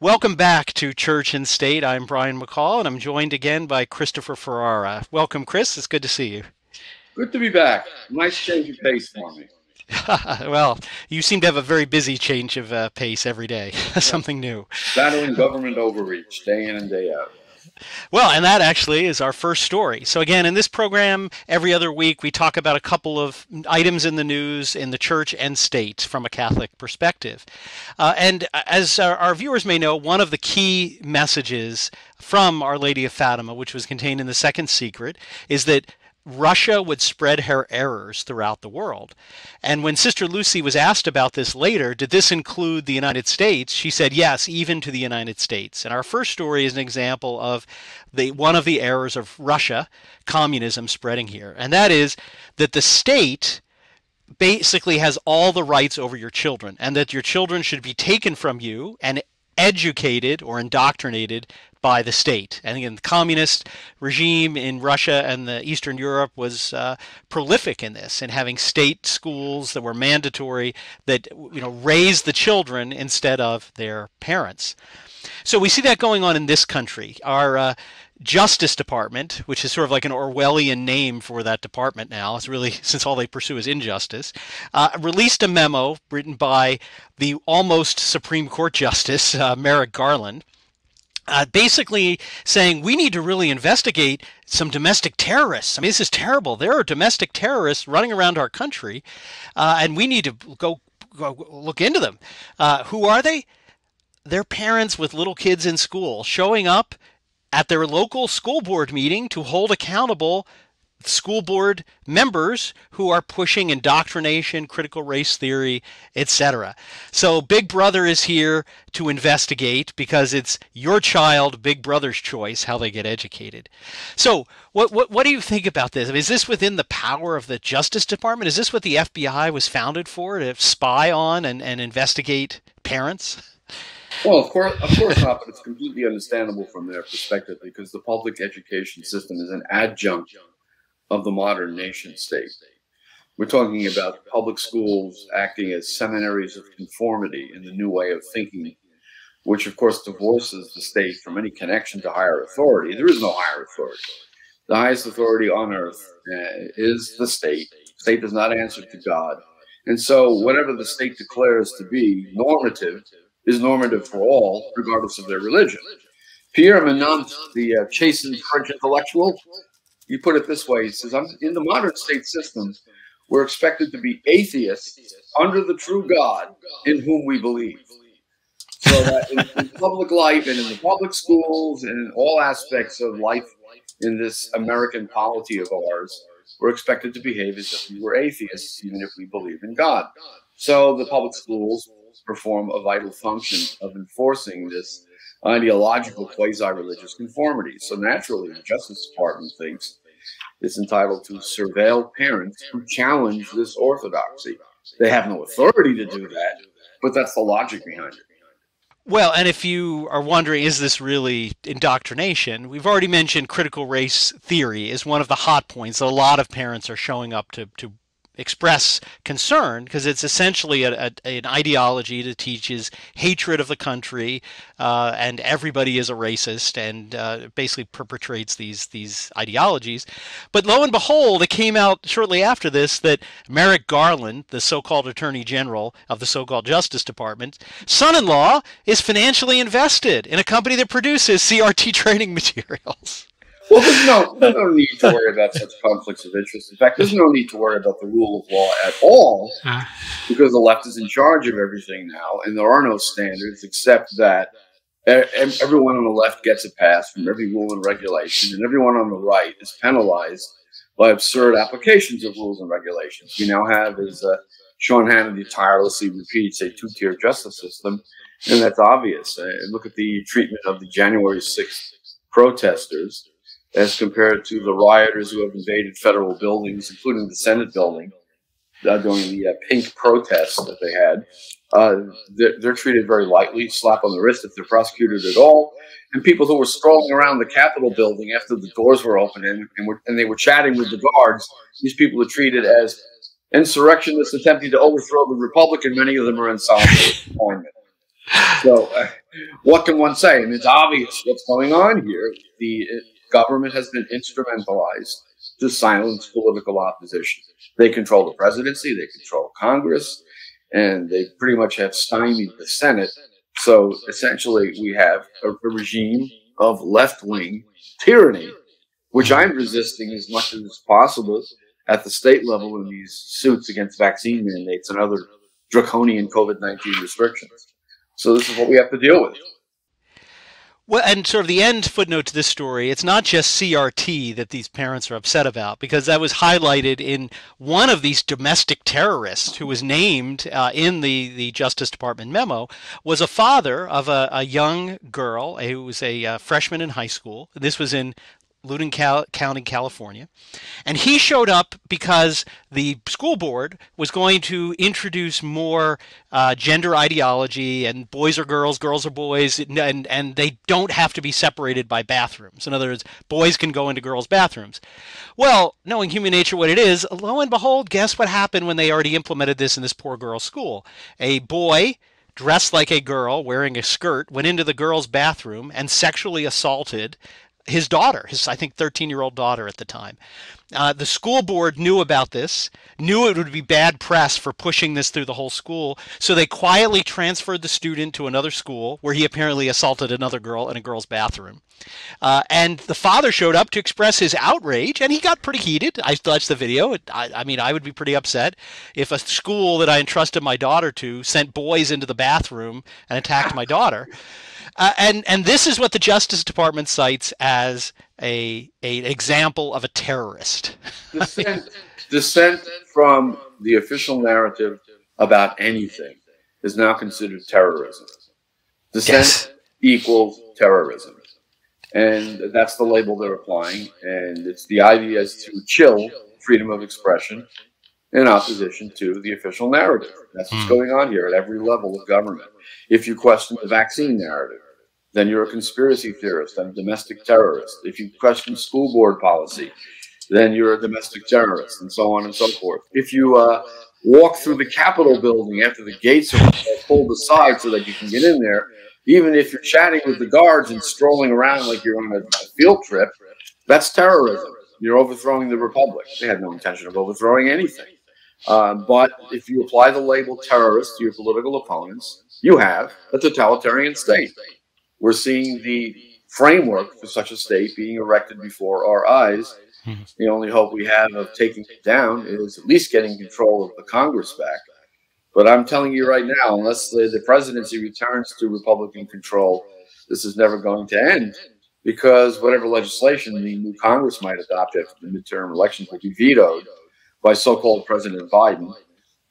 Welcome back to Church and State. I'm Brian McCall, and I'm joined again by Christopher Ferrara. Welcome, Chris. It's good to see you. Good to be back. Nice change of pace for me. Well, you seem to have a very busy change of pace every day, Yeah. something new. Battling government overreach day in and day out. Well, and that actually is our first story. So, again, in this program, every other week, we talk about a couple of items in the news in the church and state from a Catholic perspective. And as our viewers may know, one of the key messages from Our Lady of Fatima, which was contained in the second secret, is that Russia would spread her errors throughout the world. And when Sister Lucy was asked about this later, did this include the United States? She said yes, even to the United States. And our first story is an example of one of the errors of Russia, communism, spreading here. And that is that the state basically has all the rights over your children, and that your children should be taken from you and educated or indoctrinated by the state. And again, the communist regime in Russia and the Eastern Europe was prolific in this, in having state schools that were mandatory, that raised the children instead of their parents. So we see that going on in this country. Our Justice Department, which is sort of like an Orwellian name for that department now, it's really, since all they pursue is injustice, released a memo written by the almost Supreme Court Justice, Merrick Garland, basically saying we need to really investigate some domestic terrorists. I mean, this is terrible. There are domestic terrorists running around our country, and we need to go look into them. Who are they? They're parents with little kids in school showing up at their local school board meeting to hold accountable school board members who are pushing indoctrination, critical race theory, etc. So Big Brother is here to investigate because it's your child, Big Brother's choice, how they get educated. So what do you think about this? I mean, is this within the power of the Justice Department? Is this what the FBI was founded for, to spy on and investigate parents? Well, of course not, but it's completely understandable from their perspective because the public education system is an adjunct of the modern nation state. We're talking about public schools acting as seminaries of conformity in the new way of thinking, which of course divorces the state from any connection to higher authority. There is no higher authority. The highest authority on earth is the state. The state does not answer to God. And so whatever the state declares to be normative is normative for all, regardless of their religion. Pierre Menant, the chastened French intellectual, he put it this way. He says, in the modern state system, we're expected to be atheists under the true God in whom we believe. So that in public life and in the public schools and in all aspects of life in this American polity of ours, we're expected to behave as if we were atheists, even if we believe in God. So the public schools perform a vital function of enforcing this ideological quasi-religious conformity. So naturally, the Justice Department thinks it's entitled to surveil parents who challenge this orthodoxy. They have no authority to do that, but that's the logic behind it. Well, and if you are wondering, is this really indoctrination? We've already mentioned critical race theory is one of the hot points that a lot of parents are showing up to express concern, because it's essentially an ideology that teaches hatred of the country, and everybody is a racist, and basically perpetrates these ideologies. But lo and behold, it came out shortly after this that Merrick Garland, the so-called Attorney General of the so-called Justice Department, son-in-law is financially invested in a company that produces CRT training materials. Well, there's no need to worry about such conflicts of interest. In fact, there's no need to worry about the rule of law at all because the left is in charge of everything now, and there are no standards except that everyone on the left gets a pass from every rule and regulation, and everyone on the right is penalized by absurd applications of rules and regulations. We now have, as Sean Hannity tirelessly repeats, a two-tier justice system, and that's obvious. Look at the treatment of the January 6th protesters as compared to the rioters who have invaded federal buildings, including the Senate building, during the pink protests that they had. They're treated very lightly, slap on the wrist if they're prosecuted at all. And people who were strolling around the Capitol building after the doors were open and they were chatting with the guards, these people are treated as insurrectionists attempting to overthrow the Republic, and many of them are in solitary confinement. So, what can one say? And it's obvious what's going on here. The government has been instrumentalized to silence political opposition. They control the presidency, they control Congress, and they pretty much have stymied the Senate. So, essentially, we have a regime of left-wing tyranny, which I'm resisting as much as possible at the state level in these suits against vaccine mandates and other draconian COVID-19 restrictions. So this is what we have to deal with. Well, and sort of the end footnote to this story, it's not just CRT that these parents are upset about, because that was highlighted in one of these domestic terrorists who was named in the Justice Department memo, was a father of a young girl who was a freshman in high school. This was in Loudoun County, California. And he showed up because the school board was going to introduce more gender ideology, and boys are girls, girls are boys, and they don't have to be separated by bathrooms. In other words, boys can go into girls' bathrooms. Well, knowing human nature what it is, lo and behold, guess what happened when they already implemented this in this poor girl's school? A boy dressed like a girl, wearing a skirt, went into the girl's bathroom and sexually assaulted his daughter, his, I think, 13-year-old daughter at the time. The school board knew about this, knew it would be bad press for pushing this through the whole school, so they quietly transferred the student to another school where he apparently assaulted another girl in a girl's bathroom. And the father showed up to express his outrage, and he got pretty heated. I watched the video. I mean, I would be pretty upset if a school that I entrusted my daughter to sent boys into the bathroom and attacked my daughter. And this is what the Justice Department cites as an example of a terrorist. Dissent from the official narrative about anything is now considered terrorism. Dissent equals terrorism. And that's the label they're applying. And it's the idea is to chill freedom of expression in opposition to the official narrative. That's what's going on here at every level of government. If you question the vaccine narrative, then you're a conspiracy theorist and a domestic terrorist. If you question school board policy, then you're a domestic terrorist, and so on and so forth. If you walk through the Capitol building after the gates are pulled aside so that you can get in there, even if you're chatting with the guards and strolling around like you're on a field trip, that's terrorism. You're overthrowing the republic. They had no intention of overthrowing anything. But if you apply the label terrorist to your political opponents, you have a totalitarian state. We're seeing the framework for such a state being erected before our eyes. The only hope we have of taking it down is at least getting control of the Congress back. But I'm telling you right now, unless the presidency returns to Republican control, this is never going to end, because whatever legislation the new Congress might adopt after the midterm elections will be vetoed by so-called President Biden,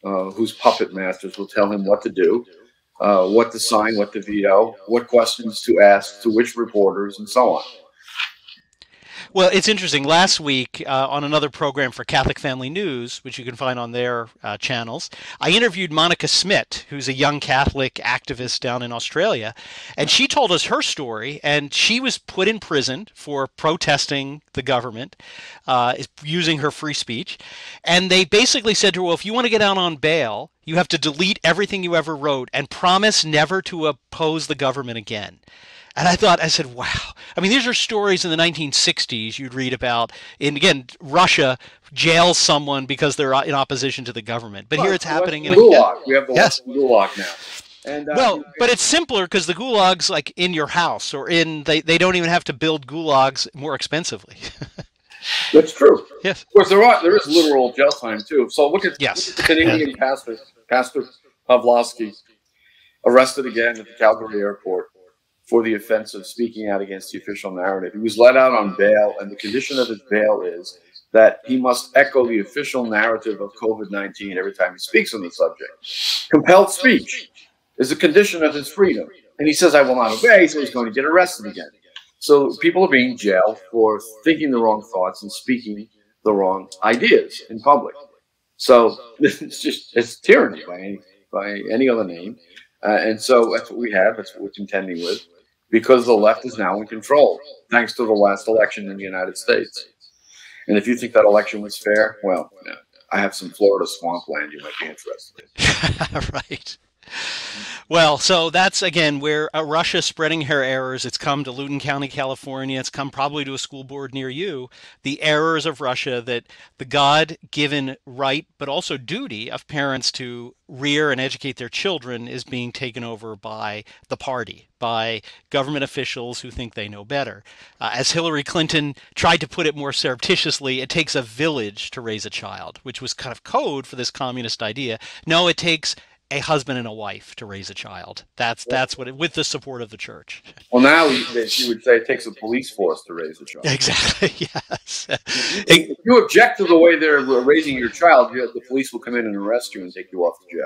whose puppet masters will tell him what to do, what to sign, what to veto, what questions to ask to which reporters, and so on. Well, it's interesting. Last week, on another program for Catholic Family News, which you can find on their channels, I interviewed Monica Smith, who's a young Catholic activist down in Australia, and she told us her story. And she was put in prison for protesting the government, using her free speech. And they basically said to her, well, if you want to get out on bail, you have to delete everything you ever wrote and promise never to oppose the government again. And I said, wow. I mean, these are stories in the 1960s you'd read about. And again, Russia jails someone because they're in opposition to the government. But here it's happening in Gulag. We have the Gulag now. And, but it's simpler because the Gulag's like in your house, or they don't even have to build Gulags more expensively. That's true. Yes. Of course, there is literal jail time, too. So look at the Canadian pastor, Pastor Pavlovsky, arrested again at the Calgary airport for the offense of speaking out against the official narrative. He was let out on bail, and the condition of his bail is that he must echo the official narrative of COVID-19 every time he speaks on the subject. Compelled speech is a condition of his freedom. And he says, I will not obey, so he's going to get arrested again. So people are being jailed for thinking the wrong thoughts and speaking the wrong ideas in public. So it's tyranny by any other name. And so that's what we have. That's what we're contending with, because the left is now in control, thanks to the last election in the United States. And if you think that election was fair, well, I have some Florida swampland you might be interested in. Right. Well, so that's again where Russia's spreading her errors. It's come to Loudoun County, California. It's come probably to a school board near you. The errors of Russia, that the God given right, but also duty of parents to rear and educate their children is being taken over by the party, by government officials who think they know better. As Hillary Clinton tried to put it more surreptitiously, it takes a village to raise a child, which was kind of code for this communist idea. No, it takes a husband and a wife to raise a child. That's what with the support of the church. Well, now she would say it takes a police force to raise a child. Exactly. Yes. If you object to the way they're raising your child, the police will come in and arrest you and take you off to jail.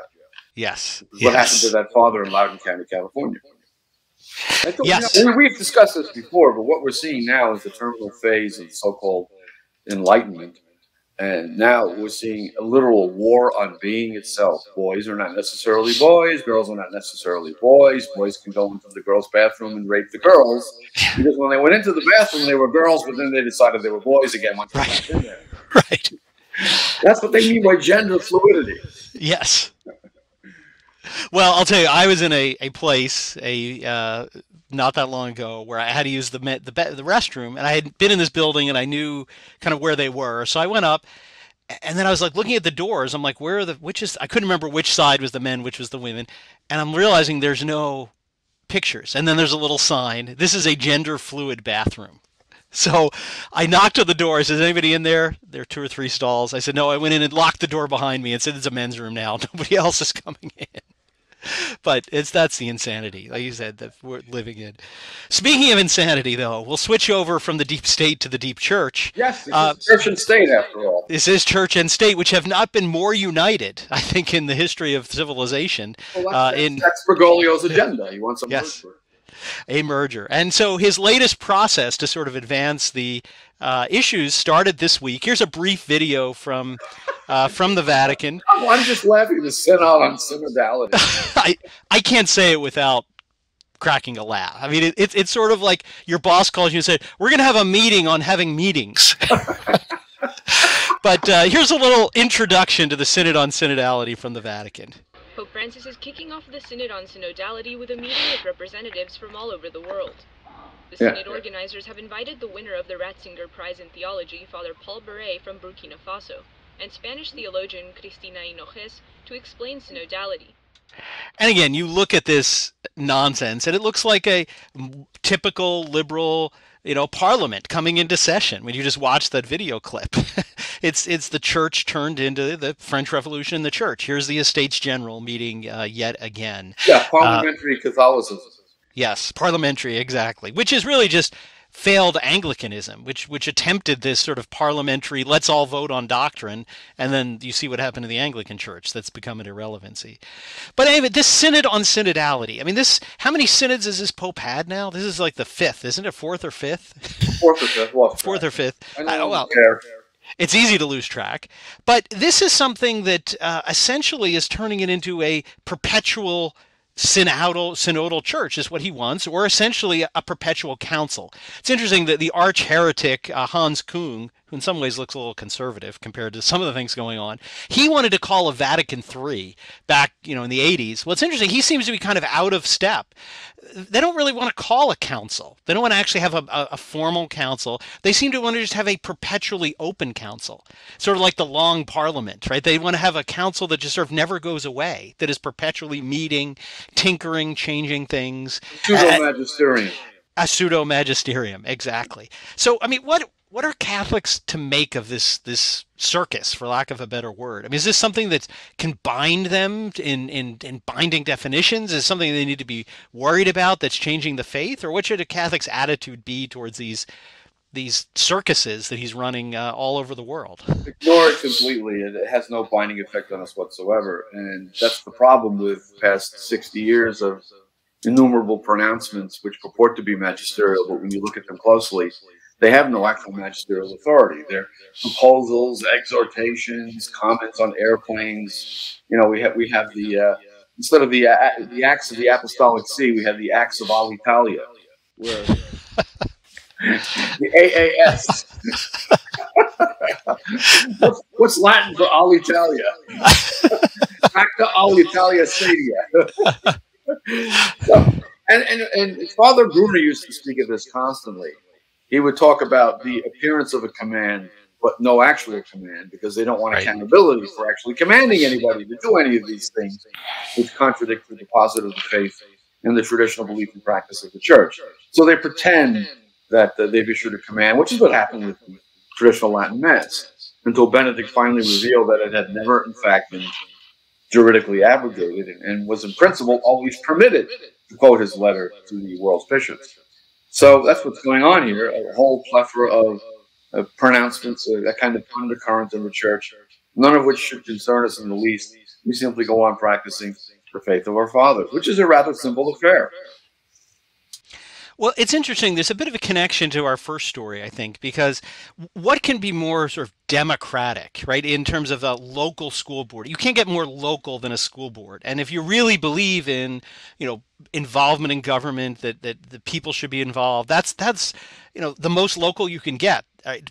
Yes. What happened to that father in Loudoun County, California? Yes. We've discussed this before, but what we're seeing now is the terminal phase of so-called enlightenment. And now we're seeing a literal war on being itself. Boys are not necessarily boys. Girls are not necessarily boys. Boys can go into the girls' bathroom and rape the girls. Because when they went into the bathroom, they were girls, but then they decided they were boys again once they got in there. Right. That's what they mean by gender fluidity. Yes. Well, I'll tell you, I was in a place not that long ago where I had to use the restroom, and I had been in this building and I knew kind of where they were. So I went up, and then I was like looking at the doors. I'm like, where are I couldn't remember which side was the men, which was the women, and I'm realizing there's no pictures. And then there's a little sign. This is a gender fluid bathroom. So I knocked on the door. I said, is anybody in there? There are 2 or 3 stalls. I said, no. I went in and locked the door behind me and said, it's a men's room now. Nobody else is coming in. But that's the insanity, like you said, that we're living in. Speaking of insanity, though, we'll switch over from the deep state to the deep church. Yes, this is church and state, after all. This is church and state, which have not been more united, I think, in the history of civilization. Well, that's Bergoglio's agenda. He wants a merger. A merger. And so his latest process to sort of advance the issues started this week. Here's a brief video from the Vatican. Oh, I'm just laughing at the Synod on synodality. I can't say it without cracking a laugh. I mean, it's sort of like your boss calls you and said, we're going to have a meeting on having meetings. But here's a little introduction to the Synod on Synodality from the Vatican. Pope Francis is kicking off the Synod on Synodality with a meeting with representatives from all over the world. The Synod organizers have invited the winner of the Ratzinger Prize in Theology, Father Paul Beret from Burkina Faso, and Spanish theologian Cristina Hinojes to explain synodality. And again, you look at this nonsense, and it looks like a typical liberal, parliament coming into session when you just watch that video clip. It's the church turned into the French Revolution in the church. Here's the Estates General meeting yet again. Yeah, parliamentary Catholicism. Yes, parliamentary, exactly. Which is really just failed Anglicanism, which attempted this sort of parliamentary, let's all vote on doctrine, and then you see what happened to the Anglican Church. That's become an irrelevancy. But anyway, this Synod on Synodality, I mean, how many synods has this Pope had now? This is like the 5th, isn't it? 4th or 5th? 4th or 5th. Well, 4th or 5th. Well, it's easy to lose track. But this is something that essentially is turning it into a perpetual synodal church is what he wants, or essentially a perpetual council. It's interesting that the arch heretic Hans Küng, who in some ways looks a little conservative compared to some of the things going on, he wanted to call a Vatican III back, in the 80s. Well, it's interesting. He seems to be kind of out of step. They don't really want to call a council. They don't want to actually have a formal council. They seem to want to just have a perpetually open council, sort of like the long parliament, right? They want to have a council that just sort of never goes away, that is perpetually meeting, tinkering, changing things. Pseudo-magisterium. A pseudo-magisterium, exactly. So, I mean, what are Catholics to make of this circus, for lack of a better word? I mean, is this something that can bind them in binding definitions? Is it something they need to be worried about that's changing the faith? Or what should a Catholic's attitude be towards these circuses that he's running all over the world? Ignore it completely. It has no binding effect on us whatsoever. And that's the problem with past 60 years of innumerable pronouncements which purport to be magisterial, but when you look at them closely, they have no actual magisterial authority. They're proposals, exhortations, comments on airplanes. We have the instead of the Acts of the Apostolic See, we have the Acts of Alitalia, where the AAS. What's Latin for Alitalia? Acta Alitalia Sadia. So, and Father Gruner used to speak of this constantly. He would talk about the appearance of a command, but no actual command, because they don't want accountability for actually commanding anybody to do any of these things, which contradict the deposit of the faith and the traditional belief and practice of the church. So they pretend that they've issued a command, which is what happened with the traditional Latin Mass, until Benedict finally revealed that it had never, in fact, been juridically abrogated and was in principle always permitted, to quote his letter to the world's bishops. So that's what's going on here, a whole plethora of pronouncements, a kind of undercurrent in the church, none of which should concern us in the least. We simply go on practicing the faith of our fathers, which is a rather simple affair. Well, it's interesting. There's a bit of a connection to our first story, I think, because what can be more sort of democratic, right, in terms of a local school board? You can't get more local than a school board. And if you really believe in, involvement in government, that the people should be involved, that's the most local you can get. Right,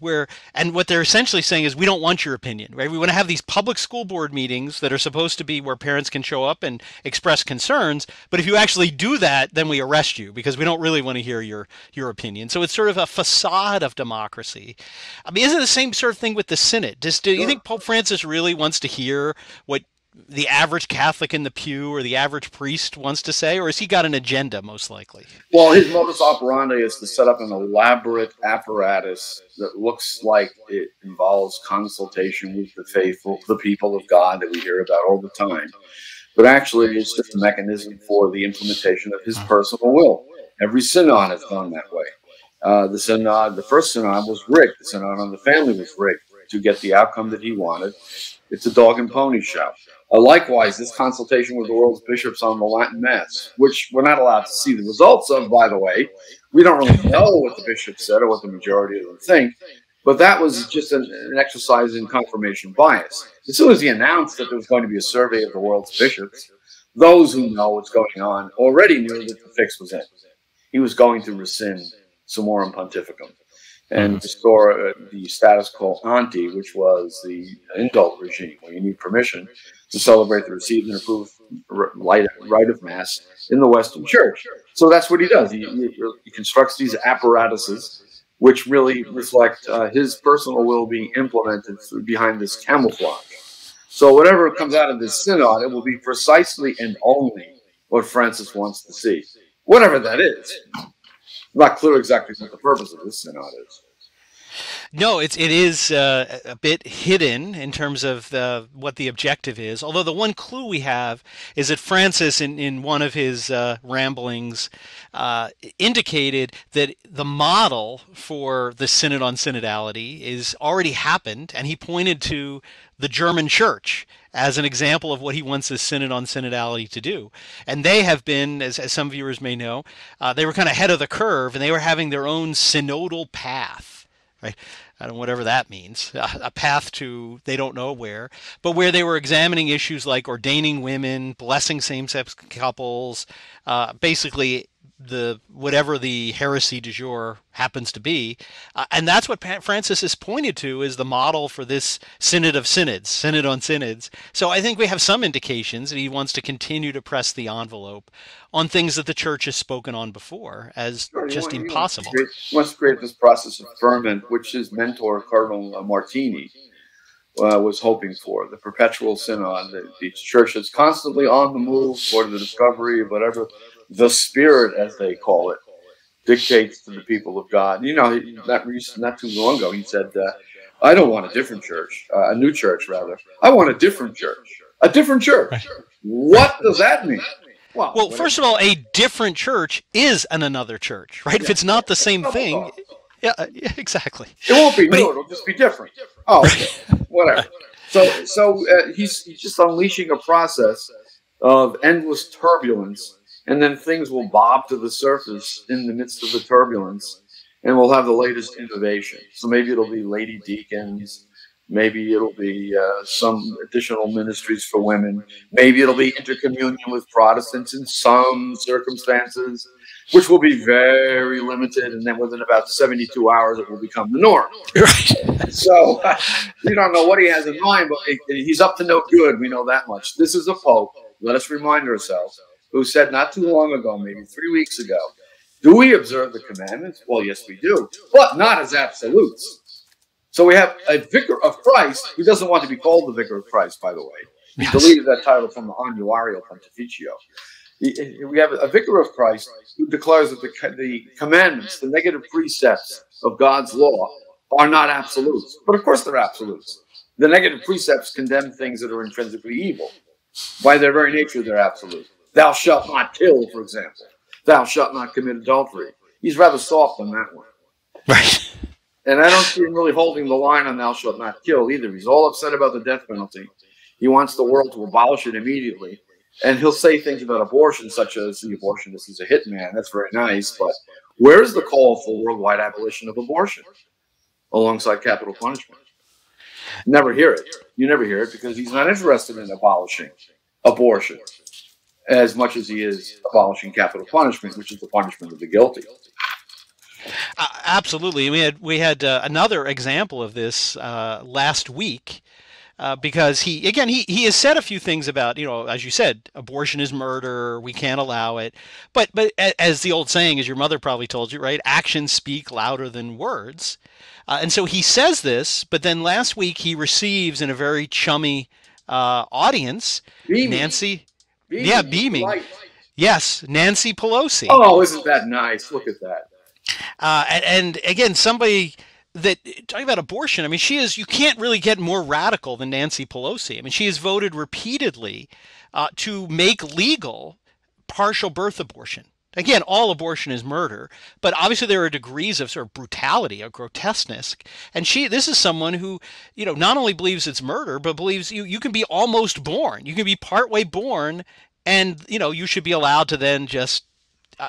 and what they're essentially saying is, we don't want your opinion, right? We want to have these public school board meetings that are supposed to be where parents can show up and express concerns. But if you actually do that, then we arrest you, because we don't really want to hear your opinion. So it's sort of a facade of democracy. I mean, isn't it the same sort of thing with the Synod? Do you think Pope Francis really wants to hear what the average Catholic in the pew or the average priest wants to say, or has he got an agenda, most likely? Well, his modus operandi is to set up an elaborate apparatus that looks like it involves consultation with the faithful, the people of God that we hear about all the time. But actually, it's just a mechanism for the implementation of his personal will. Every synod has gone that way. The first synod was rigged. The synod on the family was rigged to get the outcome that he wanted. It's a dog and pony show. Likewise, this consultation with the world's bishops on the Latin Mass, which we're not allowed to see the results of, by the way. We don't really know what the bishops said or what the majority of them think, but that was just an exercise in confirmation bias. As soon as he announced that there was going to be a survey of the world's bishops, those who know what's going on already knew that the fix was in. He was going to rescind Summorum Pontificum and restore the status quo ante, which was the indult regime, where you need permission to celebrate the received and approved rite of Mass in the Western Church. So that's what he does. He constructs these apparatuses which really reflect his personal will being implemented behind this camouflage. So whatever comes out of this synod, it will be precisely and only what Francis wants to see, whatever that is. Not clear exactly what the purpose of this synod is. No, it is a bit hidden in terms of what the objective is. Although the one clue we have is that Francis, in one of his ramblings, indicated that the model for the Synod on Synodality is already happened, and he pointed to the German Church as an example of what he wants the Synod on Synodality to do. And they have been, as some viewers may know, they were kind of ahead of the curve, and they were having their own synodal path, right? I don't know, whatever that means, a path to they don't know where, but where they were examining issues like ordaining women, blessing same-sex couples, basically whatever the heresy du jour happens to be. And that's what Francis has pointed to as the model for this Synod of Synods, Synod on Synods. So I think we have some indications that he wants to continue to press the envelope on things that the church has spoken on before as just impossible. He wants to create this process of ferment, which his mentor, Cardinal Martini, was hoping for. The Perpetual Synod, the church is constantly on the move for the discovery of whatever the Spirit, as they call it, dictates to the people of God. Not too long ago, he said, I don't want a different church, a new church, rather. I want a different church. A different church. Right. What does that mean? Well, first of all, a different church is another church, right? Yeah. If it's not the same thing, yeah, exactly. It won't be new, it'll just be different. Oh, okay. Whatever. So he's just unleashing a process of endless turbulence, and then things will bob to the surface in the midst of the turbulence, and we'll have the latest innovation. So maybe it'll be lady deacons, Maybe it'll be some additional ministries for women. Maybe it'll be intercommunion with Protestants in some circumstances, which will be very limited. And then within about 72 hours, it will become the norm. Right. So we don't know what he has in mind, but he's up to no good. We know that much. This is a pope, let us remind ourselves, who said not too long ago, maybe 3 weeks ago, do we observe the commandments? Well, yes, we do, but not as absolutes. So we have a vicar of Christ who doesn't want to be called the vicar of Christ, by the way. He deleted that title from the Annuario Pontificio. We have a vicar of Christ who declares that the commandments, the negative precepts of God's law, are not absolutes. But of course they're absolutes. The negative precepts condemn things that are intrinsically evil. By their very nature, they're absolute. Thou shalt not kill, for example. Thou shalt not commit adultery. He's rather soft on that one. Right. And I don't see him really holding the line on thou shalt not kill either. He's all upset about the death penalty. He wants the world to abolish it immediately. And he'll say things about abortion, such as the abortionist is a hitman. That's very nice. But where is the call for worldwide abolition of abortion alongside capital punishment? Never hear it. You never hear it because he's not interested in abolishing abortion as much as he is abolishing capital punishment, which is the punishment of the guilty. Absolutely. We had another example of this last week because he has said a few things about, as you said, abortion is murder. We can't allow it. But as the old saying, as your mother probably told you, right? Actions speak louder than words. And so he says this, but then last week he receives in a very chummy audience, Beaming. Nancy. Beaming. Yeah, beaming. Light. Yes, Nancy Pelosi. Oh, isn't that nice? Look at that. And again, somebody that talking about abortion. I mean, you can't really get more radical than Nancy Pelosi. I mean, she has voted repeatedly to make legal partial birth abortion. Again, all abortion is murder, but obviously there are degrees of sort of brutality, of grotesqueness. And this is someone who, not only believes it's murder, but believes you can be almost born. You can be partway born, and you should be allowed to then just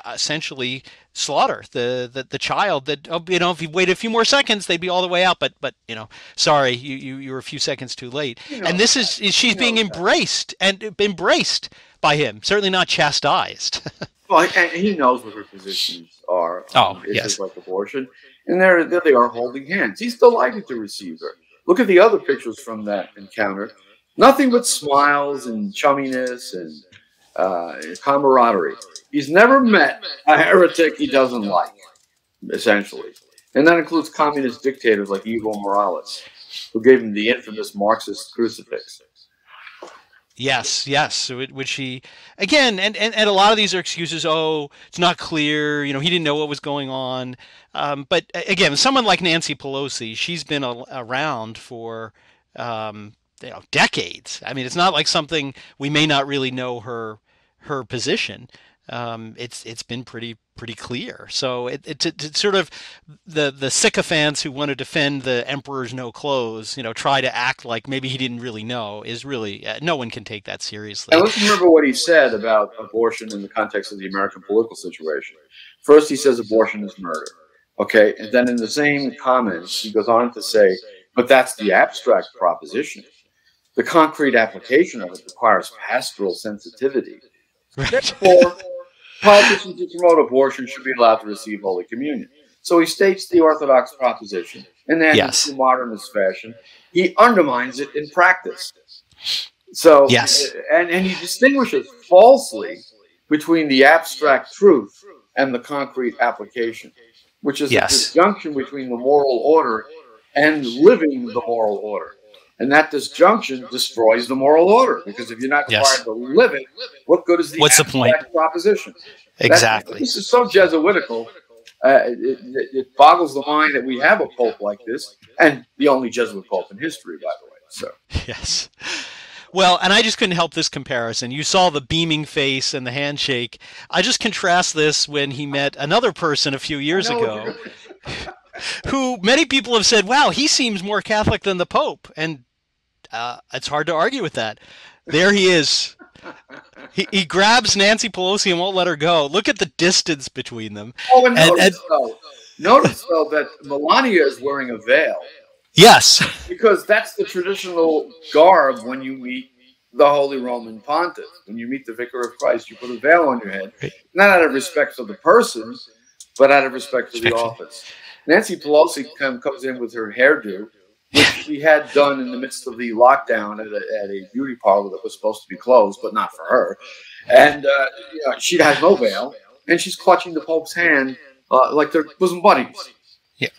essentially slaughter the child. That if you waited a few more seconds, they'd be all the way out. But sorry, you were a few seconds too late. And this is she's being embraced by him. Certainly not chastised. Well, and he knows what her positions are on issues yes. like abortion, and there they are holding hands. He's delighted to receive her. Look at the other pictures from that encounter. Nothing but smiles and chumminess and camaraderie. He's never met a heretic he doesn't like, essentially. And that includes communist dictators like Evo Morales, who gave him the infamous Marxist crucifix. Yes, which he, again, and a lot of these are excuses. Oh, it's not clear. He didn't know what was going on. But again, someone like Nancy Pelosi, she's been around for decades. I mean, it's not like something we may not really know her position. It's been pretty clear. So it's sort of the sycophants who want to defend the emperor's no clothes, try to act like maybe he didn't really know, is really no one can take that seriously. And let's remember what he said about abortion in the context of the American political situation. First, he says abortion is murder. Okay, and then in the same comments, he goes on to say, but that's the abstract proposition. The concrete application of it requires pastoral sensitivity. Right. Therefore, politicians who promote abortion should be allowed to receive Holy Communion. So he states the orthodox proposition, and then in modernist fashion, he undermines it in practice. So, and he distinguishes falsely between the abstract truth and the concrete application, which is a disjunction between the moral order and living the moral order. And that disjunction destroys the moral order, because if you're not required to live it, what good is the abstract proposition? Exactly. This is so Jesuitical. It boggles the mind that we have a pope like this, and the only Jesuit pope in history, by the way. So yes. Well, and I just couldn't help this comparison. You saw the beaming face and the handshake. I just contrast this when he met another person a few years ago, who many people have said, wow, he seems more Catholic than the Pope. And it's hard to argue with that. There he is. He grabs Nancy Pelosi and won't let her go. Look at the distance between them. Oh, and notice though that Melania is wearing a veil. Yes. Because that's the traditional garb when you meet the Holy Roman Pontiff. When you meet the Vicar of Christ, you put a veil on your head, not out of respect for the person, but out of respect for the office. Nancy Pelosi comes in with her hairdo, which she had done in the midst of the lockdown at a beauty parlor that was supposed to be closed, but not for her. And she has no veil, and she's clutching the Pope's hand like they're bosom buddies. Yeah.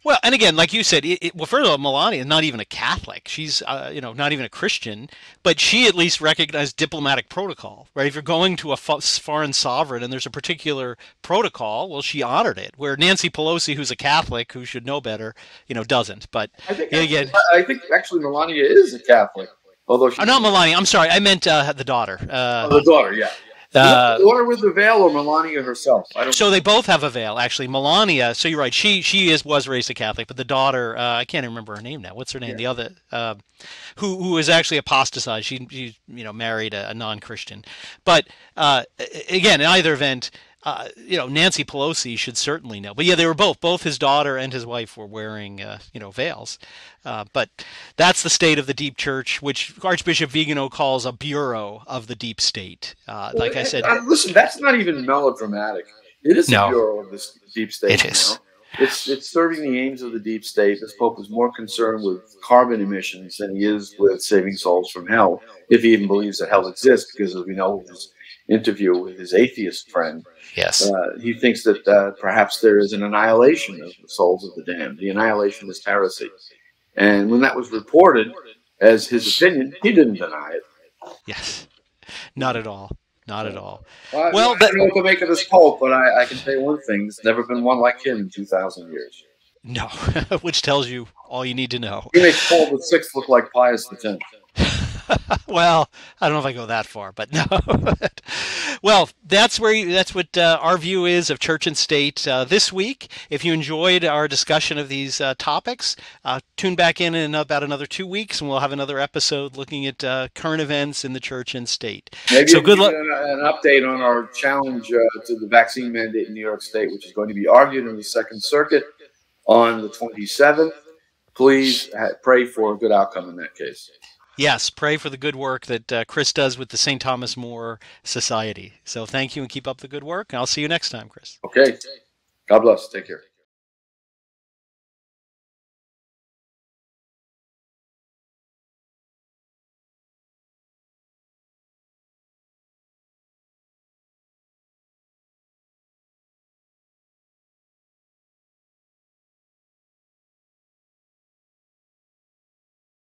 Well, and again, like you said, well, first of all, Melania is not even a Catholic. She's, not even a Christian, but she at least recognized diplomatic protocol, right? If you're going to a foreign sovereign and there's a particular protocol, well, she honored it. Where Nancy Pelosi, who's a Catholic, who should know better, doesn't. But I think actually Melania is a Catholic, although she's not Melania. I'm sorry, I meant the daughter. The daughter, yeah. The daughter with the veil, or Melania herself? So they both have a veil, actually. Melania, so you're right. She was raised a Catholic, but the daughter, I can't remember her name now. What's her name? Yeah. The other, who is actually apostatized. She married a non-Christian. But again, in either event, Nancy Pelosi should certainly know. But yeah, they were both his daughter and his wife were wearing, veils. But that's the state of the deep church, which Archbishop Vigano calls a bureau of the deep state. Like I said, listen, that's not even melodramatic. It is a bureau of the deep state. It is. It's serving the aims of the deep state. This Pope is more concerned with carbon emissions than he is with saving souls from hell, if he even believes that hell exists, because as we know with his interview with his atheist friend, yes, he thinks that perhaps there is an annihilation of the souls of the damned. The annihilation is heresy. And when that was reported as his opinion, he didn't deny it. Yes, not at all. Not at all. Well, I don't know what to make of this Pope, but I can say one thing. There's never been one like him in 2,000 years. No, which tells you all you need to know. He makes Paul VI look like Pius X. Well, I don't know if I go that far, but no. Well, that's what our view is of church and state this week. If you enjoyed our discussion of these topics, tune back in about another 2 weeks, and we'll have another episode looking at current events in the church and state. Maybe so good luck. An update on our challenge to the vaccine mandate in New York State, which is going to be argued in the Second Circuit on the 27th. Please pray for a good outcome in that case. Yes, pray for the good work that Chris does with the St. Thomas More Society. So thank you and keep up the good work. And I'll see you next time, Chris. Okay. God bless. Take care.